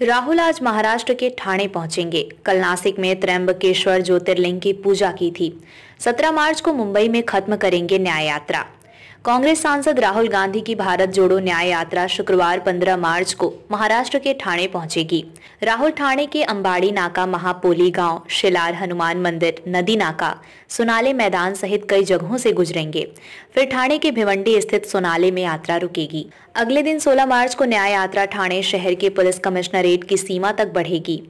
राहुल आज महाराष्ट्र के ठाणे पहुंचेंगे। कल नासिक में त्र्यंबकेश्वर ज्योतिर्लिंग की पूजा की थी। 17 मार्च को मुंबई में खत्म करेंगे न्याय यात्रा। कांग्रेस सांसद राहुल गांधी की भारत जोड़ो न्याय यात्रा शुक्रवार 15 मार्च को महाराष्ट्र के ठाणे पहुंचेगी। राहुल ठाणे के अंबाड़ी नाका, महापोली गांव, शिलार हनुमान मंदिर, नदी नाका, सोनाले मैदान सहित कई जगहों से गुजरेंगे। फिर ठाणे के भिवंडी स्थित सोनाले में यात्रा रुकेगी। अगले दिन 16 मार्च को न्याय यात्रा ठाणे शहर के पुलिस कमिश्नरेट की सीमा तक बढ़ेगी।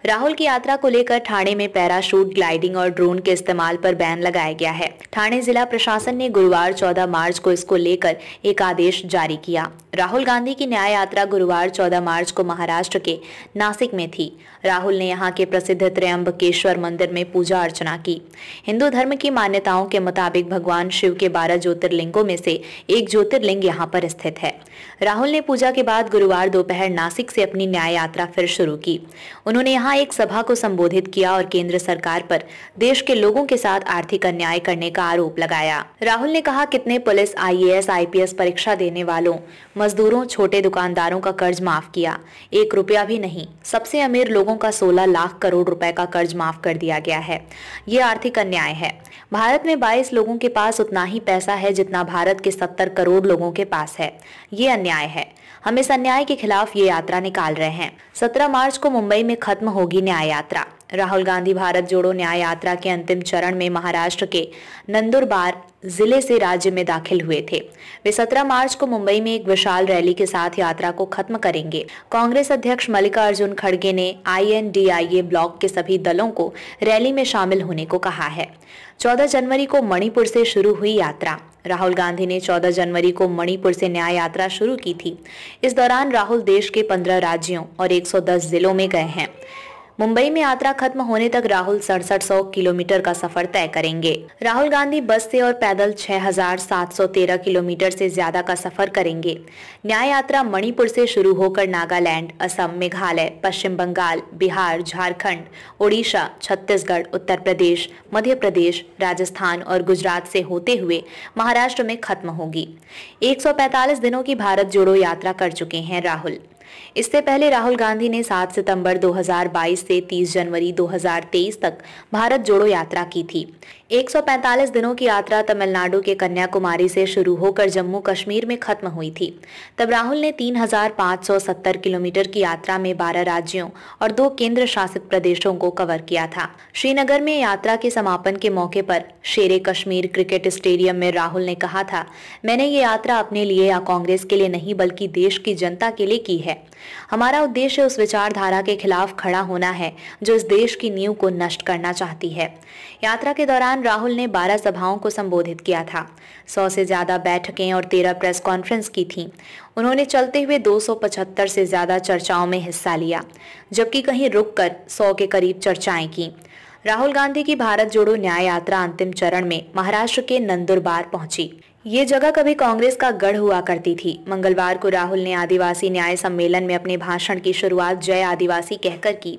राहुल की यात्रा को लेकर ठाणे में पैराशूट, ग्लाइडिंग और ड्रोन के इस्तेमाल पर बैन लगाया गया है। ठाणे जिला प्रशासन ने गुरुवार 14 मार्च को इसको लेकर एक आदेश जारी किया। राहुल गांधी की न्याय यात्रा गुरुवार 14 मार्च को महाराष्ट्र के नासिक में थी। राहुल ने यहां के प्रसिद्ध त्र्यंबकेश्वर मंदिर में पूजा अर्चना की। हिंदू धर्म की मान्यताओं के मुताबिक भगवान शिव के 12 ज्योतिर्लिंगों में से एक ज्योतिर्लिंग यहां पर स्थित है। राहुल ने पूजा के बाद गुरुवार दोपहर नासिक से अपनी न्याय यात्रा फिर शुरू की। उन्होंने यहां एक सभा को संबोधित किया और केंद्र सरकार पर देश के लोगों के साथ आर्थिक अन्याय करने का आरोप लगाया। राहुल ने कहा, कितने पुलिस, IAS, IPS परीक्षा देने वालों, मजदूरों, छोटे दुकानदारों का कर्ज माफ किया। 1 रुपया भी नहीं। सबसे अमीर लोगों का 16 लाख करोड़ रुपए का कर्ज माफ कर दिया गया है। ये आर्थिक अन्याय है। भारत में 22 लोगों के पास उतना ही पैसा है जितना भारत के 70 करोड़ लोगों के पास है। ये अन्याय है। हम इस अन्याय के खिलाफ ये यात्रा निकाल रहे हैं। 17 मार्च को मुंबई में खत्म होगी न्याय यात्रा। राहुल गांधी भारत जोड़ो न्याय यात्रा के अंतिम चरण में महाराष्ट्र के नंदुरबार जिले से राज्य में दाखिल हुए थे। वे 17 मार्च को मुंबई में एक विशाल रैली के साथ यात्रा को खत्म करेंगे। कांग्रेस अध्यक्ष मल्लिकार्जुन खड़गे ने INDIA ब्लॉक के सभी दलों को रैली में शामिल होने को कहा है। 14 जनवरी को मणिपुर से शुरू हुई यात्रा। राहुल गांधी ने 14 जनवरी को मणिपुर से न्याय यात्रा शुरू की थी। इस दौरान राहुल देश के 15 राज्यों और 110 जिलों में गए हैं। मुंबई में यात्रा खत्म होने तक राहुल 6700 किलोमीटर का सफर तय करेंगे। राहुल गांधी बस से और पैदल 6713 किलोमीटर से ज्यादा का सफर करेंगे। न्याय यात्रा मणिपुर से शुरू होकर नागालैंड, असम, मेघालय, पश्चिम बंगाल, बिहार, झारखंड, ओडिशा, छत्तीसगढ़, उत्तर प्रदेश, मध्य प्रदेश, राजस्थान और गुजरात से होते हुए महाराष्ट्र में खत्म होगी। 145 दिनों की भारत जोड़ो यात्रा कर चुके हैं राहुल। इससे पहले राहुल गांधी ने 7 सितंबर 2022 से 30 जनवरी 2023 तक भारत जोड़ो यात्रा की थी। 145 दिनों की यात्रा तमिलनाडु के कन्याकुमारी से शुरू होकर जम्मू कश्मीर में खत्म हुई थी। तब राहुल ने 3570 किलोमीटर की यात्रा में 12 राज्यों और 2 केंद्र शासित प्रदेशों को कवर किया था। श्रीनगर में यात्रा के समापन के मौके पर शेरे कश्मीर क्रिकेट स्टेडियम में राहुल ने कहा था, मैंने ये यात्रा अपने लिए या कांग्रेस के लिए नहीं बल्कि देश की जनता के लिए की है। हमारा उद्देश्य उस विचारधारा के खिलाफ खड़ा होना है जो इस देश की नींव को नष्ट करना चाहती है। यात्रा के दौरान राहुल ने 12 सभाओं को संबोधित किया था। 100 से ज्यादा बैठकें और 13 प्रेस कॉन्फ्रेंस की थीं। उन्होंने चलते हुए 275 से ज्यादा चर्चाओं में हिस्सा लिया, जबकि कहीं रुककर 100 के करीब चर्चाएं की। राहुल गांधी की भारत जोड़ो न्याय यात्रा अंतिम चरण में महाराष्ट्र के नंदुरबार पहुंची। ये जगह कभी कांग्रेस का गढ़ हुआ करती थी। मंगलवार को राहुल ने आदिवासी न्याय सम्मेलन में अपने भाषण की शुरुआत जय आदिवासी कहकर की।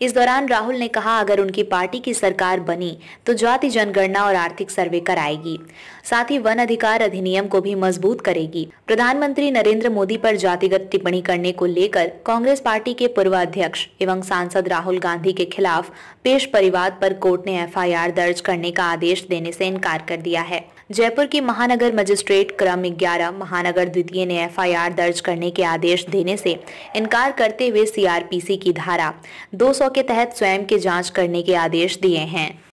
इस दौरान राहुल ने कहा, अगर उनकी पार्टी की सरकार बनी तो जाति जनगणना और आर्थिक सर्वे कराएगी, साथ ही वन अधिकार अधिनियम को भी मजबूत करेगी। प्रधानमंत्री नरेंद्र मोदी पर जातिगत टिप्पणी करने को लेकर कांग्रेस पार्टी के पूर्व अध्यक्ष एवं सांसद राहुल गांधी के खिलाफ पेश परिवाद पर कोर्ट ने FIR दर्ज करने का आदेश देने से इनकार कर दिया है। जयपुर की महानगर मजिस्ट्रेट क्रम 11 महानगर द्वितीय ने FIR दर्ज करने के आदेश देने से इनकार करते हुए CRPC की धारा 200 के तहत स्वयं की जांच करने के आदेश दिए हैं।